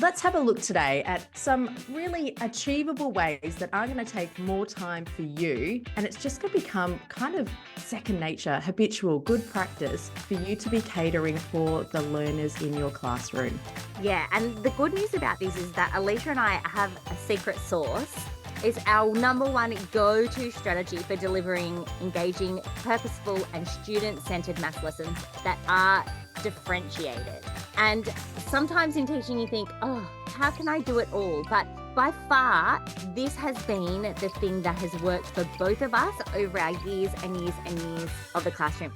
Let's have a look today at some really achievable ways that are going to take more time for you. And it's just going to become kind of second nature, habitual, good practice for you to be catering for the learners in your classroom. Yeah, and the good news about this is that Alicia and I have a secret sauce. It's our number one go-to strategy for delivering engaging, purposeful, and student-centered maths lessons that are differentiated. And sometimes in teaching you think, oh, how can I do it all? But by far, this has been the thing that has worked for both of us over our years and years and years of the classroom.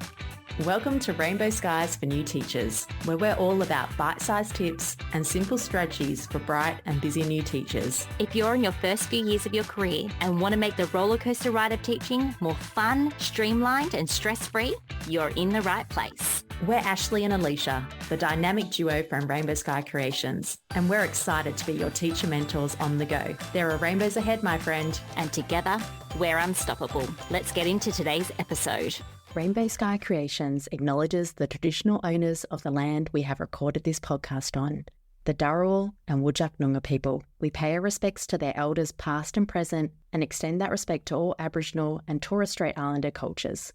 Welcome to Rainbow Skies for New Teachers, where we're all about bite-sized tips and simple strategies for bright and busy new teachers. If you're in your first few years of your career and want to make the rollercoaster ride of teaching more fun, streamlined and stress-free, you're in the right place. We're Ashley and Alicia, the dynamic duo from Rainbow Sky Creations, and we're excited to be your teacher mentors on the go. There are rainbows ahead, my friend. And together, we're unstoppable. Let's get into today's episode. Rainbow Sky Creations acknowledges the traditional owners of the land we have recorded this podcast on, the Dharawal and Whadjuk Noongar people. We pay our respects to their elders past and present and extend that respect to all Aboriginal and Torres Strait Islander cultures.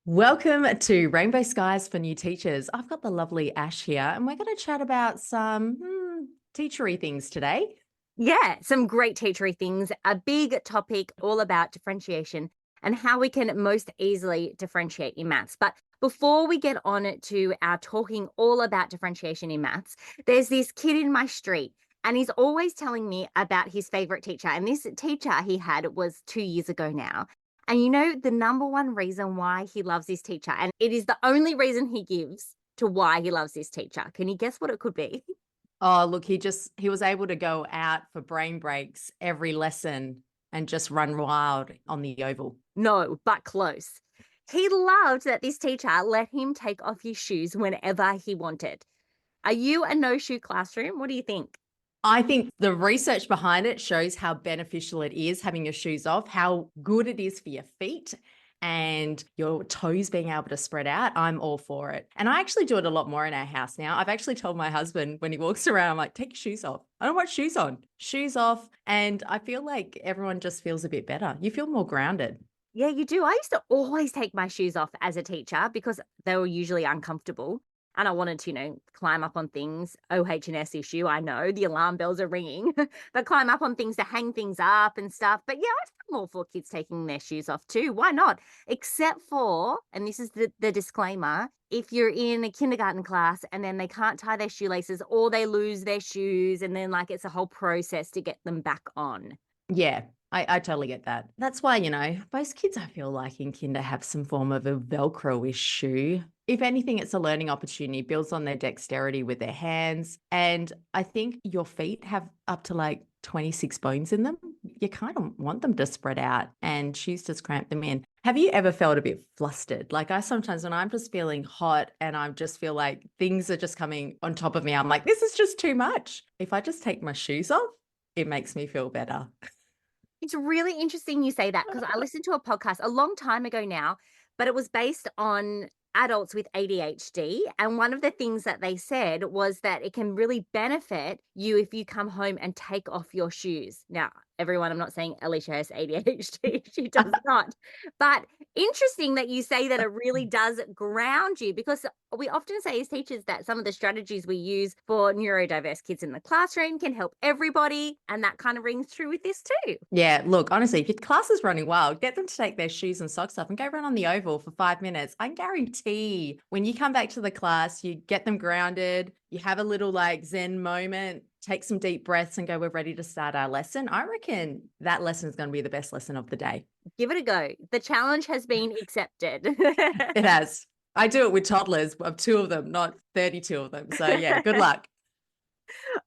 Welcome to Rainbow Skies for New Teachers. I've got the lovely Ash here and we're going to chat about some teachery things today. Yeah, some great teachery things. A big topic all about differentiation and how we can most easily differentiate in maths. But before we get on to our talking all about differentiation in maths, there's this kid in my street and he's always telling me about his favorite teacher. And this teacher he had was 2 years ago now. And you know, the number one reason why he loves this teacher, and it is the only reason he gives to why he loves this teacher. Can you guess what it could be? Oh, look, he was able to go out for brain breaks every lesson and just run wild on the oval. No, but close. He loved that this teacher let him take off his shoes whenever he wanted. Are you a no-shoe classroom? What do you think? I think the research behind it shows how beneficial it is having your shoes off, how good it is for your feet and your toes being able to spread out. I'm all for it. And I actually do it a lot more in our house now. I've actually told my husband when he walks around, I'm like, take your shoes off. I don't want shoes on. Shoes off. And I feel like everyone just feels a bit better. You feel more grounded. Yeah, you do. I used to always take my shoes off as a teacher because they were usually uncomfortable. And I wanted to, climb up on things. OH&S issue, I know, the alarm bells are ringing. But climb up on things to hang things up and stuff. But yeah, I'm all for kids taking their shoes off too. Why not? Except for, and this is the disclaimer, if you're in a kindergarten class and then they can't tie their shoelaces or they lose their shoes and then it's a whole process to get them back on. Yeah. I totally get that. That's why, most kids, I feel like in kinder have some form of a Velcro-ish shoe. If anything, it's a learning opportunity, builds on their dexterity with their hands. And I think your feet have up to 26 bones in them. You kind of want them to spread out and shoes just cramp them in. Have you ever felt a bit flustered? I sometimes when I'm just feeling hot and I just feel like things are just coming on top of me, I'm like, this is just too much. If I just take my shoes off, it makes me feel better. It's really interesting you say that because I listened to a podcast a long time ago now, but it was based on adults with ADHD. And one of the things that they said was that it can really benefit you if you come home and take off your shoes. Now, everyone, I'm not saying Alicia has ADHD. She does not. But interesting that you say that it really does ground you because we often say as teachers that some of the strategies we use for neurodiverse kids in the classroom can help everybody. And that kind of rings true with this too. Yeah, look, honestly, if your class is running wild, get them to take their shoes and socks off and go run on the oval for 5 minutes. I guarantee when you come back to the class, you get them grounded, you have a little Zen moment, take some deep breaths and go, we're ready to start our lesson. I reckon that lesson is going to be the best lesson of the day. Give it a go. The challenge has been accepted. It has. I do it with toddlers of 2 of them, not 32 of them. So yeah, good luck.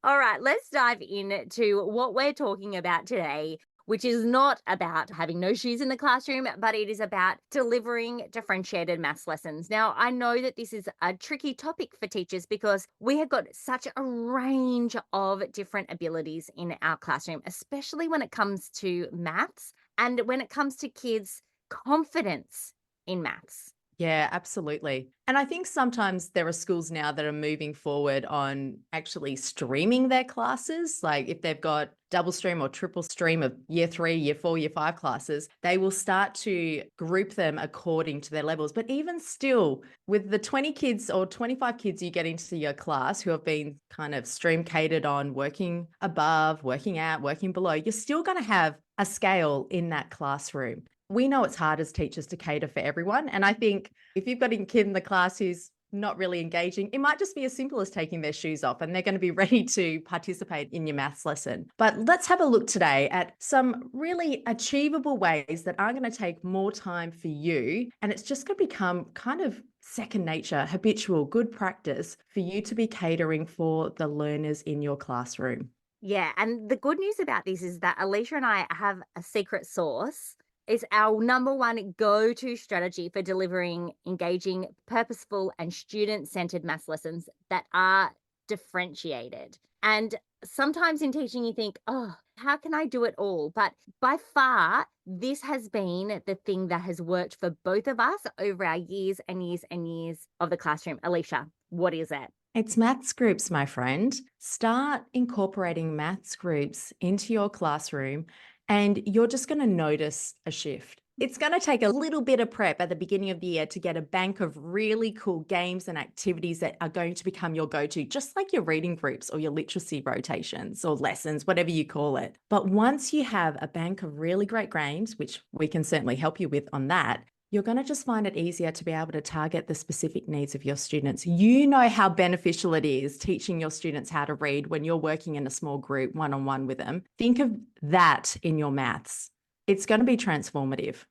All right, let's dive into what we're talking about today, which is not about having no shoes in the classroom, but it is about delivering differentiated maths lessons. Now, I know that this is a tricky topic for teachers because we have got such a range of different abilities in our classroom, especially when it comes to maths and when it comes to kids' confidence in maths. Yeah, absolutely. And I think sometimes there are schools now that are moving forward on actually streaming their classes. Like if they've got double stream or triple stream of year 3, year 4, year 5 classes, they will start to group them according to their levels. But even still, with the 20 kids or 25 kids you get into your class who have been kind of stream catered on working above, working out, working below, you're still going to have a scale in that classroom. We know it's hard as teachers to cater for everyone. And I think if you've got a kid in the class who's not really engaging, it might just be as simple as taking their shoes off and they're going to be ready to participate in your maths lesson. But let's have a look today at some really achievable ways that are going to take more time for you. And it's just going to become kind of second nature, habitual, good practice for you to be catering for the learners in your classroom. Yeah, and the good news about this is that Alicia and I have a secret sauce. It's our number one go-to strategy for delivering engaging, purposeful, and student-centered maths lessons that are differentiated. And sometimes in teaching, you think, oh, how can I do it all? But by far, this has been the thing that has worked for both of us over our years and years and years of the classroom. Alicia, what is it? It's maths groups, my friend. Start incorporating maths groups into your classroom, and you're just going to notice a shift. It's going to take a little bit of prep at the beginning of the year to get a bank of really cool games and activities that are going to become your go to, just like your reading groups or your literacy rotations or lessons, whatever you call it. But once you have a bank of really great games, which we can certainly help you with on that, you're going to just find it easier to be able to target the specific needs of your students. You know how beneficial it is teaching your students how to read when you're working in a small group one-on-one with them. Think of that in your maths. It's going to be transformative.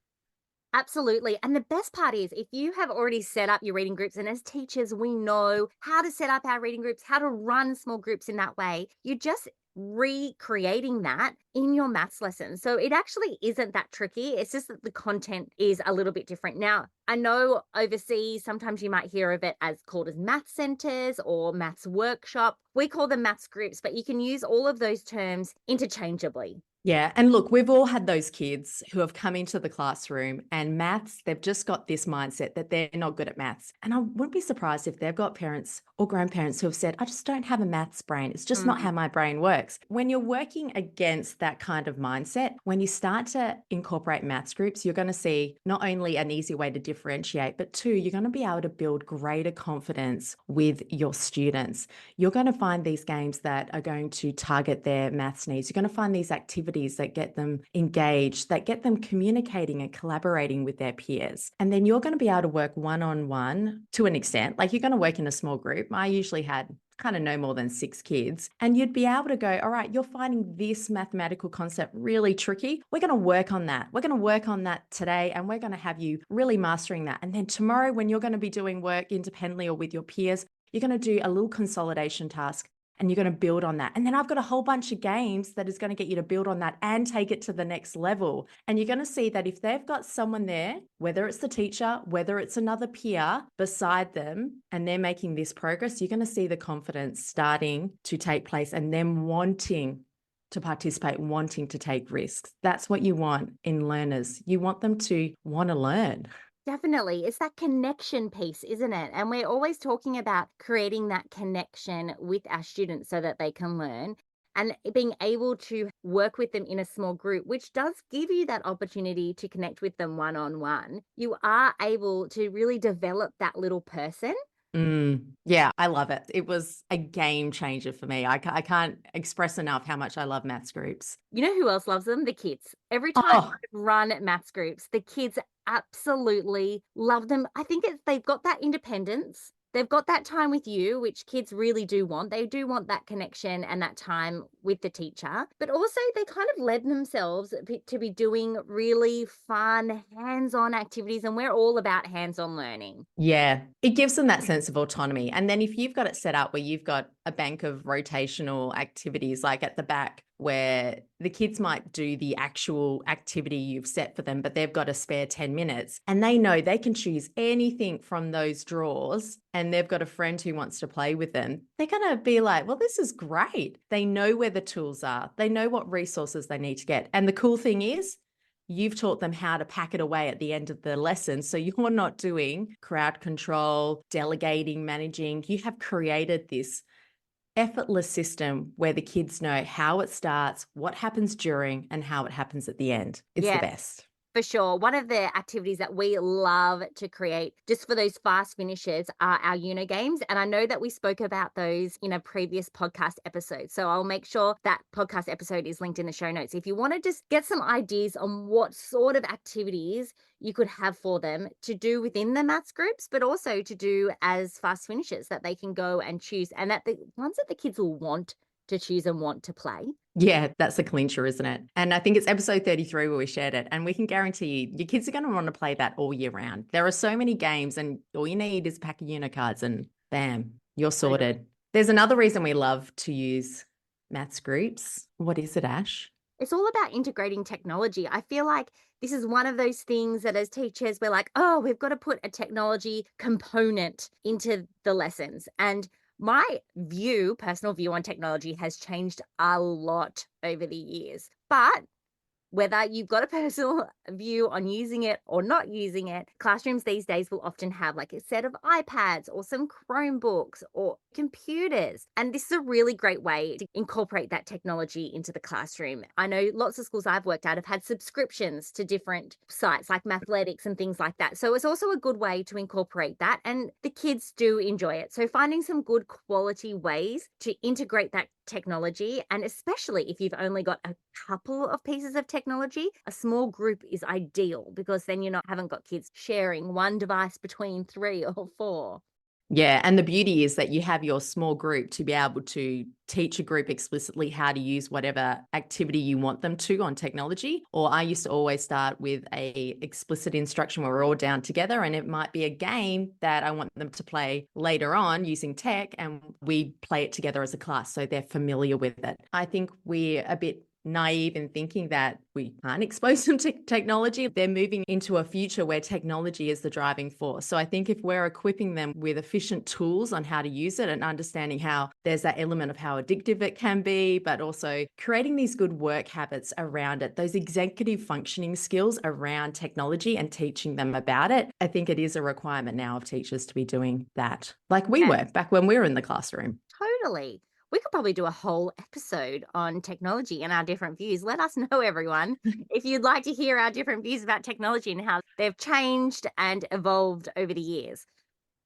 Absolutely. And the best part is if you have already set up your reading groups, and as teachers, we know how to set up our reading groups, how to run small groups in that way, you're just recreating that in your maths lesson. So it actually isn't that tricky. It's just that the content is a little bit different. Now, I know overseas, sometimes you might hear of it as called as math centers or maths workshop. We call them maths groups, but you can use all of those terms interchangeably. Yeah. And look, we've all had those kids who have come into the classroom and maths, they've just got this mindset that they're not good at maths. And I wouldn't be surprised if they've got parents or grandparents who have said, I just don't have a maths brain. It's just not how my brain works. When you're working against that kind of mindset, when you start to incorporate maths groups, you're going to see not only an easy way to differentiate, but two, you're going to be able to build greater confidence with your students. You're going to find these games that are going to target their maths needs. You're going to find these activities that get them engaged, that get them communicating and collaborating with their peers. And then you're going to be able to work one-on-one to an extent. Like you're going to work in a small group. I usually had kind of no more than 6 kids. And you'd be able to go, all right, you're finding this mathematical concept really tricky. We're going to work on that. We're going to work on that today. And we're going to have you really mastering that. And then tomorrow, when you're going to be doing work independently or with your peers, you're going to do a little consolidation task and you're going to build on that. And then I've got a whole bunch of games that is going to get you to build on that and take it to the next level. And you're going to see that if they've got someone there, whether it's the teacher, whether it's another peer beside them, and they're making this progress, you're going to see the confidence starting to take place and them wanting to participate, wanting to take risks. That's what you want in learners. You want them to want to learn. Definitely. It's that connection piece, isn't it? And we're always talking about creating that connection with our students so that they can learn and being able to work with them in a small group, which does give you that opportunity to connect with them one on one. You are able to really develop that little person. Yeah, I love it. It was a game changer for me. I can't express enough how much I love maths groups. You know who else loves them? The kids. Every time Oh, I've run maths groups, the kids absolutely love them. I think they've got that independence. They've got that time with you, which kids really do want. They do want that connection and that time with the teacher, but also they kind of led themselves to be doing really fun, hands-on activities. And we're all about hands-on learning. yeah, it gives them that sense of autonomy. And then if you've got it set up where you've got a bank of rotational activities, like at the back, where the kids might do the actual activity you've set for them, but they've got a spare 10 minutes and they know they can choose anything from those drawers and they've got a friend who wants to play with them, they're going to be like, well, this is great. They know where the tools are. They know what resources they need to get. And the cool thing is, you've taught them how to pack it away at the end of the lesson. So you're not doing crowd control, delegating, managing. You have created this effortless system where the kids know how it starts, what happens during, and how it happens at the end. It's the Yes. best. For sure. One of the activities that we love to create just for those fast finishes are our Uno games. And I know that we spoke about those in a previous podcast episode. So I'll make sure that podcast episode is linked in the show notes. If you want to just get some ideas on what sort of activities you could have for them to do within the maths groups, but also to do as fast finishes that they can go and choose, and that the ones that the kids will want to choose and want to play. Yeah, that's a clincher, isn't it? And I think it's episode 33 where we shared it. And we can guarantee you, your kids are going to want to play that all year round. There are so many games, and all you need is a pack of Unicards, and bam, you're sorted. There's another reason we love to use maths groups. What is it, Ash? It's all about integrating technology. I feel like this is one of those things that as teachers, we're like, oh, we've got to put a technology component into the lessons. And my personal view on technology has changed a lot over the years. But whether you've got a personal view on using it or not using it, classrooms these days will often have like a set of iPads or some Chromebooks or computers. And this is a really great way to incorporate that technology into the classroom. I know lots of schools I've worked at have had subscriptions to different sites like Mathletics and things like that. So it's also a good way to incorporate that. And the kids do enjoy it. So finding some good quality ways to integrate that technology, and especially if you've only got a couple of pieces of technology, a small group is ideal because then haven't got kids sharing one device between 3 or 4. Yeah, and the beauty is that you have your small group to be able to teach a group explicitly how to use whatever activity you want them to on technology. Or I used to always start with a explicit instruction where we're all down together, and it might be a game that I want them to play later on using tech, and we play it together as a class so they're familiar with it. I think we're a bit naive in thinking that we can't expose them to technology. They're moving into a future where technology is the driving force. So I think if we're equipping them with efficient tools on how to use it and understanding how there's that element of how addictive it can be, but also creating these good work habits around it, those executive functioning skills around technology and teaching them about it, I think it is a requirement now of teachers to be doing that, like we were back when we were in the classroom. Totally. We could probably do a whole episode on technology and our different views. Let us know, everyone, if you'd like to hear our different views about technology and how they've changed and evolved over the years.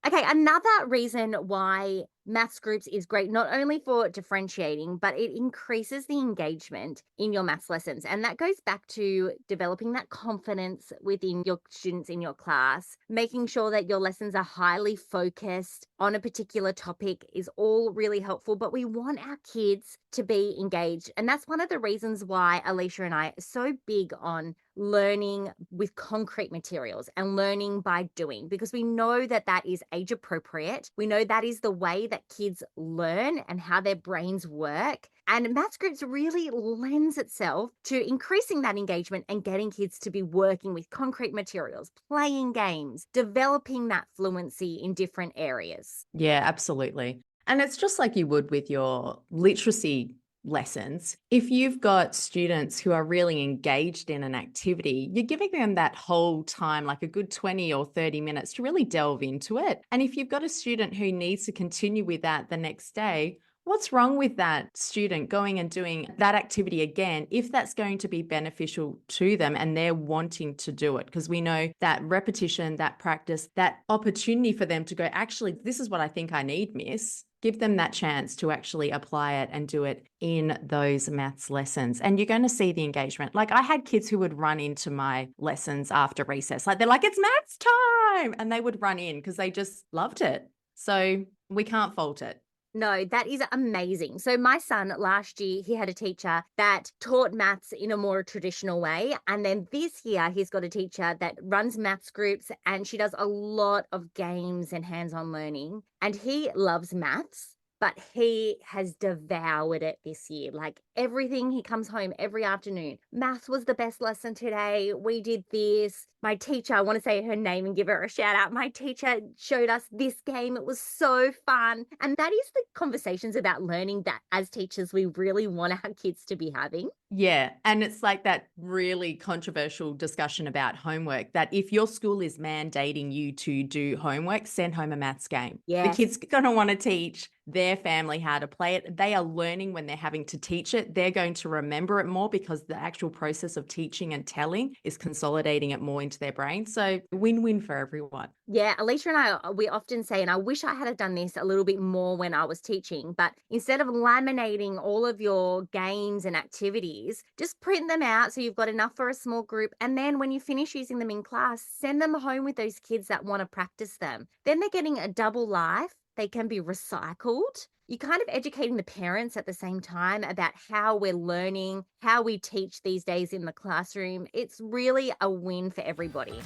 Okay, another reason why maths groups is great, not only for differentiating, but it increases the engagement in your maths lessons. And that goes back to developing that confidence within your students in your class, making sure that your lessons are highly focused on a particular topic is all really helpful. But we want our kids to be engaged. And that's one of the reasons why Alicia and I are so big on learning with concrete materials and learning by doing, because we know that that is age appropriate. We know that is the way that kids learn and how their brains work. And maths groups really lends itself to increasing that engagement and getting kids to be working with concrete materials, playing games, developing that fluency in different areas. Yeah, absolutely. And it's just like you would with your literacy lessons. If you've got students who are really engaged in an activity, you're giving them that whole time, like a good 20 or 30 minutes to really delve into it. And if you've got a student who needs to continue with that the next day, what's wrong with that student going and doing that activity again if that's going to be beneficial to them and they're wanting to do it? Because we know that repetition, that practice, that opportunity for them to go, actually, this is what I think I need, miss. Give them that chance to actually apply it and do it in those maths lessons. And you're going to see the engagement. Like I had kids who would run into my lessons after recess. Like they're like, it's maths time. And they would run in because they just loved it. So we can't fault it. No, that is amazing. So my son last year, he had a teacher that taught maths in a more traditional way. And then this year, he's got a teacher that runs maths groups and she does a lot of games and hands-on learning. And he loves maths, but he has devoured it this year. Like everything, he comes home every afternoon. Maths was the best lesson today. We did this. My teacher, I want to say her name and give her a shout out. My teacher showed us this game. It was so fun. And that is the conversations about learning that as teachers we really want our kids to be having. Yeah. And it's like that really controversial discussion about homework that if your school is mandating you to do homework, send home a maths game. The Yes. kid's going to want to teach their family how to play it. They are learning when they're having to teach it. They're going to remember it more because the actual process of teaching and telling is consolidating it more into their brain. So win-win for everyone. Yeah, Alicia and I, we often say, and I wish I had have done this a little bit more when I was teaching, but instead of laminating all of your games and activities, just print them out so you've got enough for a small group. And then when you finish using them in class, send them home with those kids that want to practice them. Then they're getting a double life. They can be recycled. You're kind of educating the parents at the same time about how we're learning, how we teach these days in the classroom. It's really a win for everybody.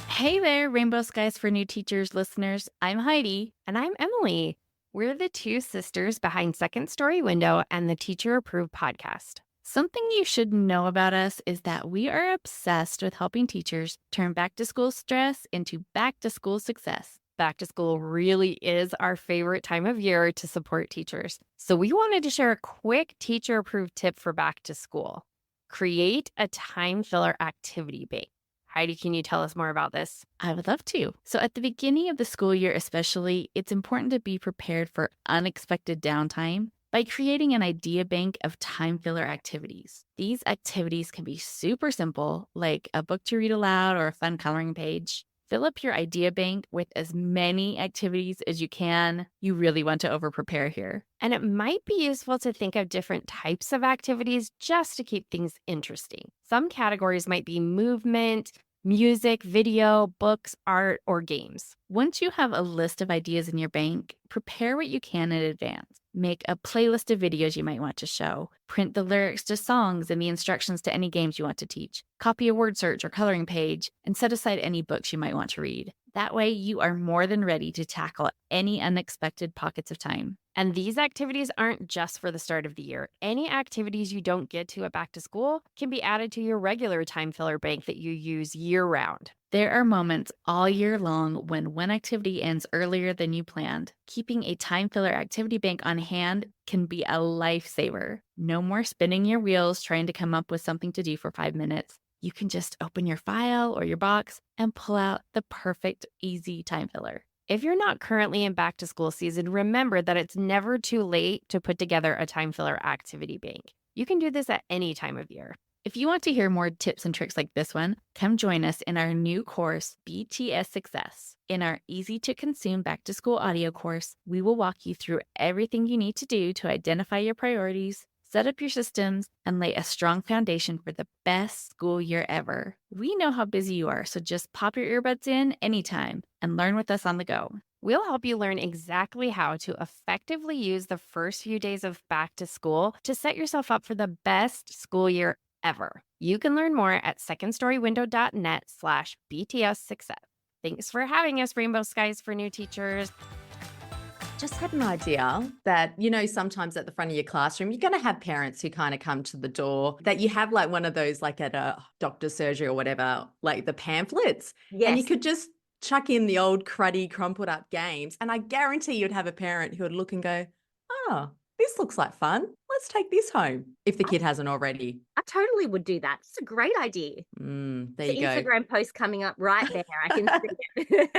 Hey there, Rainbow Skies for New Teachers listeners. I'm Heidi. And I'm Emily. We're the two sisters behind Second Story Window and the Teacher Approved podcast. Something you should know about us is that we are obsessed with helping teachers turn back to school stress into back to school success. Back to school really is our favorite time of year to support teachers. So we wanted to share a quick teacher approved tip for back to school. Create a time filler activity bank. Heidi, can you tell us more about this? I would love to. So, at the beginning of the school year, especially, it's important to be prepared for unexpected downtime by creating an idea bank of time filler activities. These activities can be super simple, like a book to read aloud or a fun coloring page. Fill up your idea bank with as many activities as you can. You really want to over prepare here. And it might be useful to think of different types of activities just to keep things interesting. Some categories might be movement, music, video, books, art, or games. Once you have a list of ideas in your bank, prepare what you can in advance. Make a playlist of videos you might want to show. Print the lyrics to songs and the instructions to any games you want to teach. Copy a word search or coloring page, and set aside any books you might want to read. That way, you are more than ready to tackle any unexpected pockets of time. And these activities aren't just for the start of the year. Any activities you don't get to at back to school can be added to your regular time filler bank that you use year round. There are moments all year long when one activity ends earlier than you planned. Keeping a time filler activity bank on hand can be a lifesaver. No more spinning your wheels trying to come up with something to do for 5 minutes. You can just open your file or your box and pull out the perfect, easy time filler. If you're not currently in back to school season, remember that it's never too late to put together a time filler activity bank. You can do this at any time of year. If you want to hear more tips and tricks like this one, come join us in our new course, BTS Success. In our easy to consume back to school audio course, we will walk you through everything you need to do to identify your priorities, set up your systems, and lay a strong foundation for the best school year ever. We know how busy you are, so just pop your earbuds in anytime and learn with us on the go. We'll help you learn exactly how to effectively use the first few days of back to school to set yourself up for the best school year ever. You can learn more at secondstorywindow.net/BTS Success. Thanks for having us, Rainbow Skies for New Teachers. Just had an idea that, sometimes at the front of your classroom, you're going to have parents who kind of come to the door, that you have like one of those, like at a doctor's surgery or whatever, like the pamphlets. And you Yes. could just chuck in the old cruddy, crumpled up games. And I guarantee you'd have a parent who would look and go, oh, this looks like fun. Let's take this home if the kid hasn't already. I totally would do that. It's a great idea. There The you go. Instagram post coming up right there. I can see it.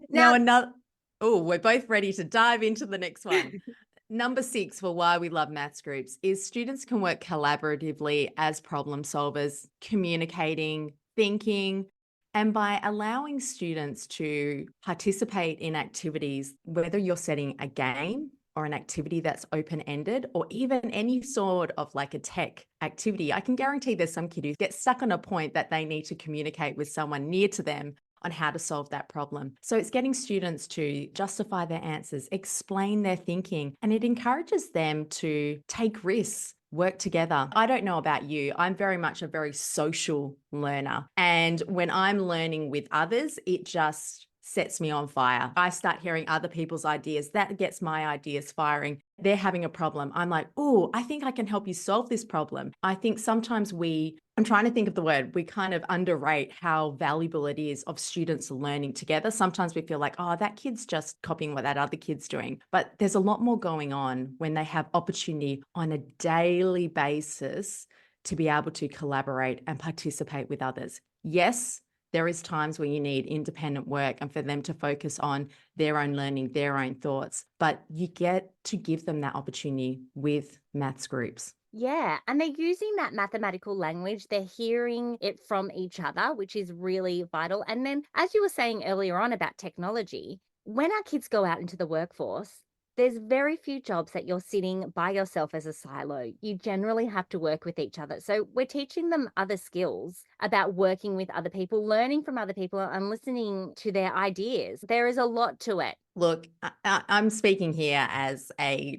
Now, Now, another, oh, we're both ready to dive into the next one. Number 6 for why we love maths groups is students can work collaboratively as problem solvers, communicating, thinking, and by allowing students to participate in activities, whether you're setting a game or an activity that's open-ended, or even any sort of like a tech activity, I can guarantee there's some kid who gets stuck on a point that they need to communicate with someone near to them on how to solve that problem. So it's getting students to justify their answers, explain their thinking, and it encourages them to take risks, work together. I don't know about you. I'm very much a very social learner. And when I'm learning with others, it just sets me on fire. I start hearing other people's ideas. That gets my ideas firing. They're having a problem. I'm like, oh, I think I can help you solve this problem. I think sometimes we I'm trying to think of the word. We kind of underrate how valuable it is of students learning together. Sometimes we feel like, oh, that kid's just copying what that other kid's doing. But there's a lot more going on when they have opportunity on a daily basis to be able to collaborate and participate with others. Yes, there is times where you need independent work and for them to focus on their own learning, their own thoughts, but you get to give them that opportunity with maths groups. Yeah, and they're using that mathematical language. They're hearing it from each other, which is really vital. And then, as you were saying earlier on about technology, when our kids go out into the workforce, there's very few jobs that you're sitting by yourself as a silo. You generally have to work with each other. So, we're teaching them other skills about working with other people, learning from other people, and listening to their ideas. There is a lot to it. Look, I'm speaking here as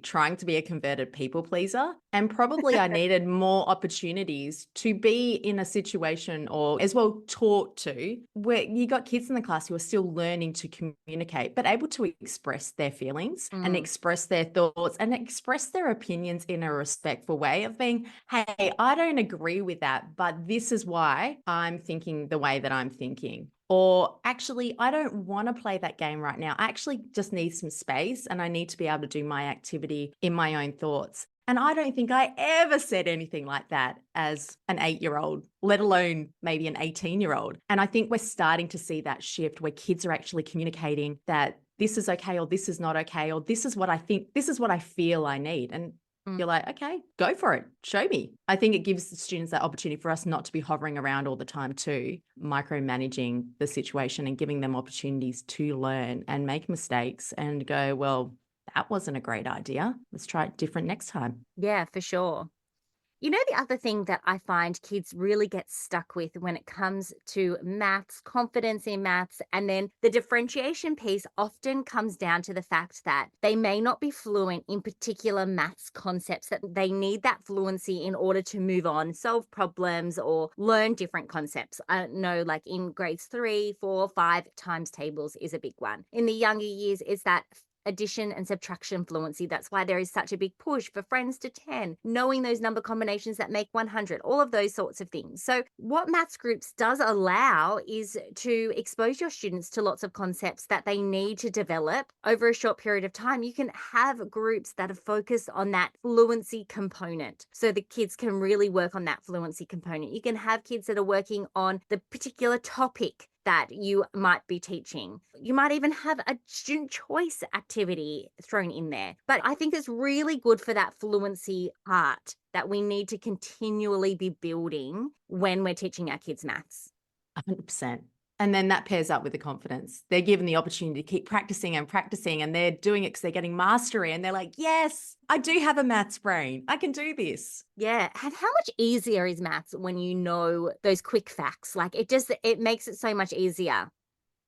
trying to be a converted people pleaser, and probably I needed more opportunities to be in a situation or as well taught to where you got kids in the class who are still learning to communicate, but able to express their feelings and Mm. express their thoughts and express their opinions in a respectful way of being, hey, I don't agree with that, but this is why I'm thinking the way that I'm thinking. Or actually, I don't want to play that game right now. I actually just need some space and I need to be able to do my activity in my own thoughts. And I don't think I ever said anything like that as an 8-year-old, let alone maybe an 18-year-old. And I think we're starting to see that shift where kids are actually communicating that this is okay or this is not okay or this is what I think, this is what I feel I need. And Mm. you're like, okay, go for it. Show me. I think it gives the students that opportunity for us not to be hovering around all the time too, micromanaging the situation and giving them opportunities to learn and make mistakes and go, well, that wasn't a great idea. Let's try it different next time. Yeah, for sure. You know, the other thing that I find kids really get stuck with when it comes to maths, confidence in maths, and then the differentiation piece often comes down to the fact that they may not be fluent in particular maths concepts, that they need that fluency in order to move on, solve problems, or learn different concepts. I know, like in grades 3, 4, 5, times tables is a big one. In the younger years, it's that addition and subtraction fluency. That's why there is such a big push for friends to 10, knowing those number combinations that make 100, all of those sorts of things. So, what maths groups does allow is to expose your students to lots of concepts that they need to develop over a short period of time. You can have groups that are focused on that fluency component so the kids can really work on that fluency component. You can have kids that are working on the particular topic that you might be teaching. You might even have a student choice activity thrown in there. But I think it's really good for that fluency part that we need to continually be building when we're teaching our kids maths. 100%. And then that pairs up with the confidence. They're given the opportunity to keep practicing and they're doing it because they're getting mastery and they're like, yes, I do have a maths brain. I can do this. Yeah. And how much easier is maths when you know those quick facts? Like it makes it so much easier.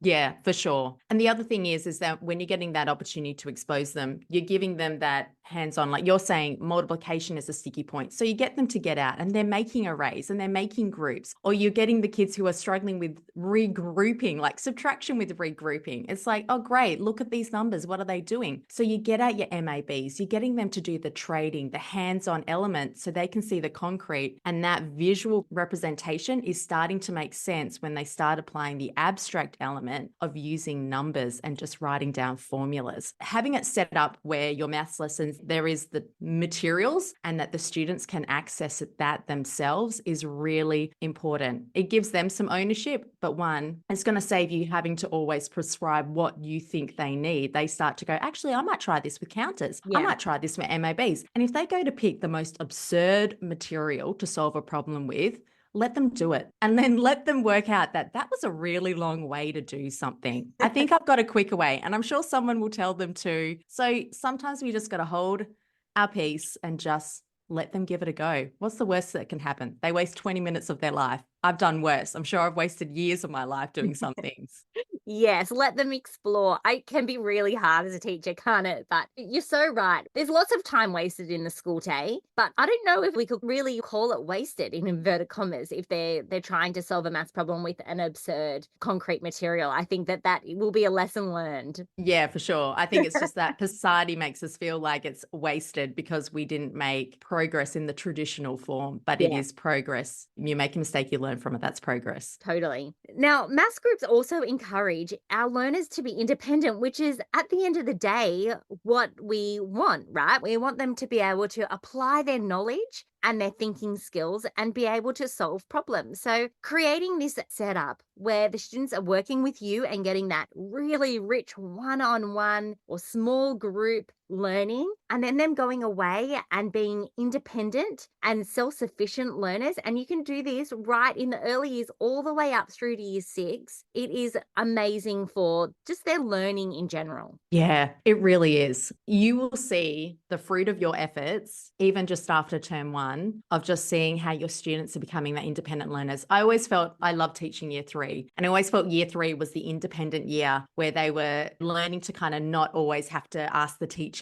Yeah, for sure. And the other thing is that when you're getting that opportunity to expose them, you're giving them that hands-on, like you're saying, multiplication is a sticky point. So you get them to get out and they're making arrays and they're making groups, or you're getting the kids who are struggling with regrouping, like subtraction with regrouping. It's like, oh, great, look at these numbers. What are they doing? So you get out your MABs, you're getting them to do the trading, the hands-on element so they can see the concrete, and that visual representation is starting to make sense when they start applying the abstract element of using numbers and just writing down formulas. Having it set up where your maths lessons, there is the materials and that the students can access that themselves is really important. It gives them some ownership, but one, it's going to save you having to always prescribe what you think they need. They start to go, actually, I might try this with counters. I Yeah. might try this with MABs. And if they go to pick the most absurd material to solve a problem with, let them do it and then let them work out that that was a really long way to do something. I think I've got a quicker way, and I'm sure someone will tell them to. So sometimes we just got to hold our peace and just let them give it a go. What's the worst that can happen? They waste 20 minutes of their life. I've done worse. I'm sure I've wasted years of my life doing some things. Yes, let them explore. It can be really hard as a teacher, can't it? But you're so right. There's lots of time wasted in the school day, but I don't know if we could really call it wasted in inverted commas if they're trying to solve a maths problem with an absurd concrete material. I think that will be a lesson learned. Yeah, for sure. I think it's just that society makes us feel like it's wasted because we didn't make progress in the traditional form, but it Yeah. is progress. You make a mistake, you learn from it. That's progress. Totally. Now, maths groups also encourage our learners to be independent, which is at the end of the day what we want, right? We want them to be able to apply their knowledge and their thinking skills and be able to solve problems. So, creating this setup where the students are working with you and getting that really rich one on one or small group learning, and then them going away and being independent and self sufficient learners. And you can do this right in the early years, all the way up through to year six. It is amazing for just their learning in general. Yeah, it really is. You will see the fruit of your efforts, even just after term one, of just seeing how your students are becoming that independent learners. I always felt I loved teaching year three, and I always felt year three was the independent year where they were learning to kind of not always have to ask the teacher.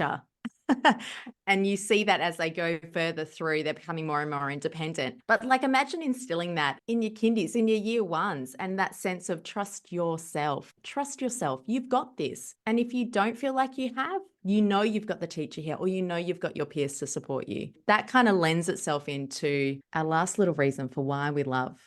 And you see that as they go further through, they're becoming more and more independent. But like, imagine instilling that in your kindies, in your year ones, and that sense of trust yourself. Trust yourself. You've got this. And if you don't feel like you have, you know you've got the teacher here, or you know you've got your peers to support you. That kind of lends itself into our last little reason for why we love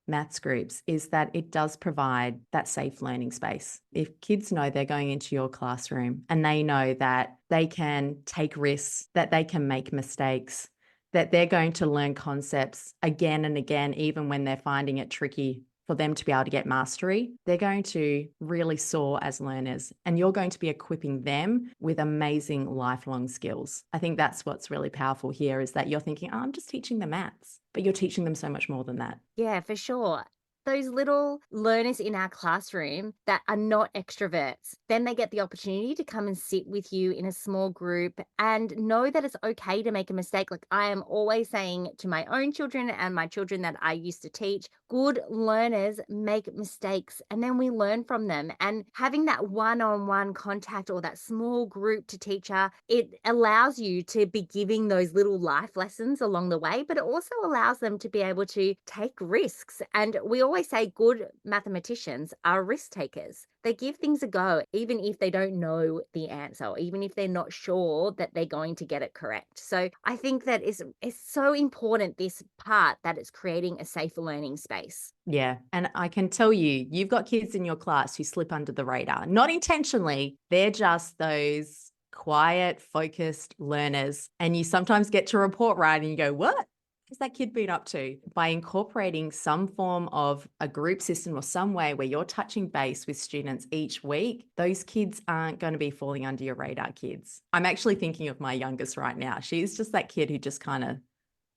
maths groups is that it does provide that safe learning space. If kids know they're going into your classroom and they know that they can take risks, that they can make mistakes, that they're going to learn concepts again and again, even when they're finding it tricky for them to be able to get mastery, they're going to really soar as learners, and you're going to be equipping them with amazing lifelong skills. I think that's what's really powerful here is that you're thinking, oh, I'm just teaching them maths, but you're teaching them so much more than that. Yeah, for sure. Those little learners in our classroom that are not extroverts, then they get the opportunity to come and sit with you in a small group and know that it's okay to make a mistake. Like I am always saying to my own children and my children that I used to teach, good learners make mistakes and then we learn from them. And having that one on one contact or that small group to teacher, it allows you to be giving those little life lessons along the way, but it also allows them to be able to take risks. And we always say good mathematicians are risk takers. They give things a go, even if they don't know the answer, or even if they're not sure that they're going to get it correct. So I think that is so important, this part that it's creating a safer learning space. Yeah. And I can tell you, you've got kids in your class who slip under the radar, not intentionally. They're just those quiet, focused learners. And you sometimes get to report right and you go, what has that kid been up to? By incorporating some form of a group system or some way where you're touching base with students each week, those kids aren't going to be falling under your radar kids. I'm actually thinking of my youngest right now. She's just that kid who just kind of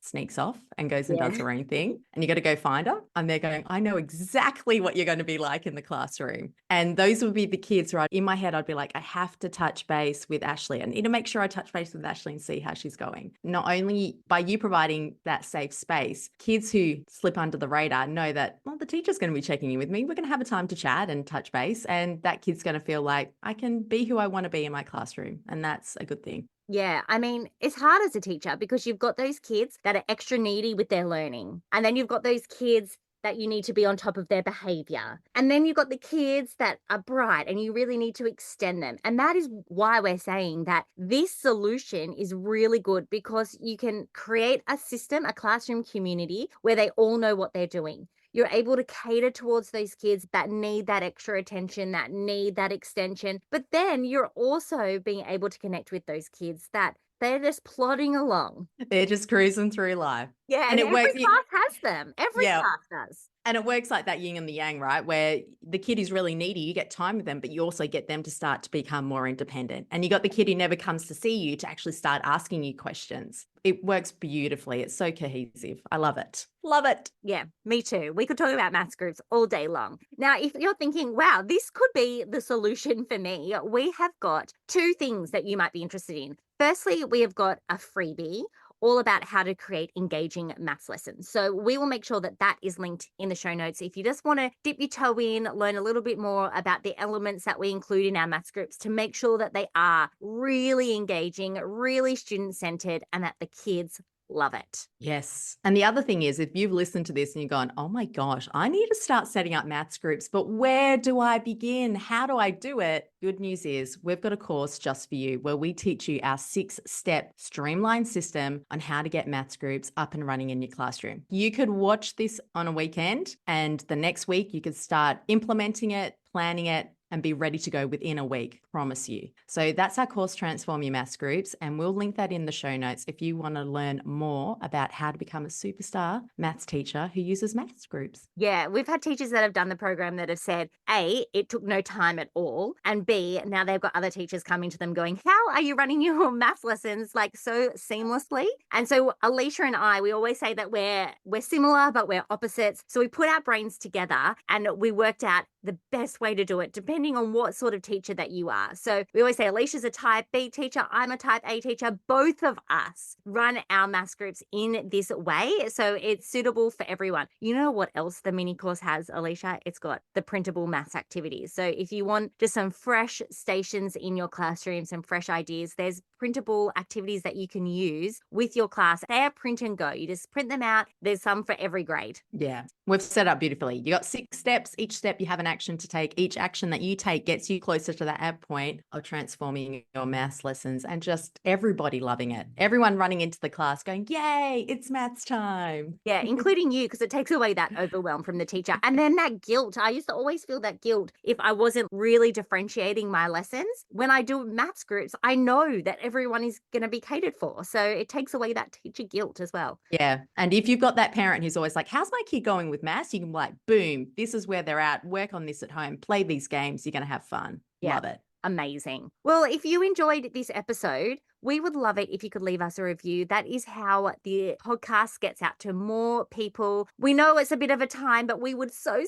sneaks off and goes and Yeah. does her own thing. And you got to go find her. And they're going, I know exactly what you're going to be like in the classroom. And those would be the kids, right? In my head, I'd be like, I have to touch base with Ashley. I need to make sure I touch base with Ashley and see how she's going. Not only by you providing that safe space, kids who slip under the radar know that, well, the teacher's going to be checking in with me. We're going to have a time to chat and touch base. And that kid's going to feel like I can be who I want to be in my classroom. And that's a good thing. Yeah, I mean, it's hard as a teacher because you've got those kids that are extra needy with their learning. And then you've got those kids that you need to be on top of their behavior. And then you've got the kids that are bright and you really need to extend them. And that is why we're saying that this solution is really good because you can create a system, a classroom community where they all know what they're doing. You're able to cater towards those kids that need that extra attention, that need that extension. But then you're also being able to connect with those kids that they're just plodding along. They're just cruising through life. Yeah, And and it every works. class has them. Every Yeah. class does. And it works like that yin and the yang, right? Where the kid is really needy, you get time with them, but you also get them to start to become more independent. And you got the kid who never comes to see you to actually start asking you questions. It works beautifully. It's so cohesive. I love it. Love it. Yeah, me too. We could talk about maths groups all day long. Now, if you're thinking, wow, this could be the solution for me, we have got two things that you might be interested in. Firstly, we have got a freebie all about how to create engaging maths lessons. So we will make sure that that is linked in the show notes. If you just want to dip your toe in, learn a little bit more about the elements that we include in our maths groups to make sure that they are really engaging, really student-centered, and that the kids love it. Yes. And the other thing is, if you've listened to this and you're going, oh my gosh, I need to start setting up maths groups, but where do I begin? How do I do it? Good news is we've got a course just for you where we teach you our 6-step streamlined system on how to get maths groups up and running in your classroom. You could watch this on a weekend and the next week you could start implementing it, planning it, and be ready to go within a week, promise you. So that's our course, Transform Your Maths Groups, and we'll link that in the show notes if you want to learn more about how to become a superstar maths teacher who uses maths groups. Yeah, we've had teachers that have done the program that have said, A, it took no time at all, and B, now they've got other teachers coming to them going, how are you running your maths lessons like so seamlessly? And so Alicia and I, we always say that we're similar, but we're opposites. So we put our brains together and we worked out the best way to do it, depending on what sort of teacher that you are. So we always say Alicia's a type B teacher, I'm a type A teacher. Both of us run our maths groups in this way. So it's suitable for everyone. You know what else the mini course has, Alicia? It's got the printable maths activities. So if you want just some fresh stations in your classroom, some fresh ideas, there's printable activities that you can use with your class. They are print and go. You just print them out. There's some for every grade. Yeah, we've set up beautifully. You got 6 steps. Each step you have an action to take. Each action that you take gets you closer to that end point of transforming your maths lessons and just everybody loving it. Everyone running into the class going, yay, it's maths time. Yeah, including you, because it takes away that overwhelm from the teacher. And then that guilt. I used to always feel that guilt if I wasn't really differentiating my lessons. When I do maths groups, I know that everyone is going to be catered for. So it takes away that teacher guilt as well. Yeah. And if you've got that parent who's always like, how's my kid going with maths? You can be like, boom, this is where they're at. Work on this at home. Play these games. You're going to have fun. Yeah. Love it. Amazing. Well, if you enjoyed this episode, we would love it if you could leave us a review. That is how the podcast gets out to more people. We know it's a bit of a time, but we would so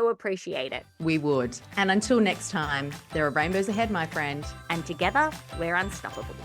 appreciate it. We would. And until next time, there are rainbows ahead, my friend. And together, we're unstoppable.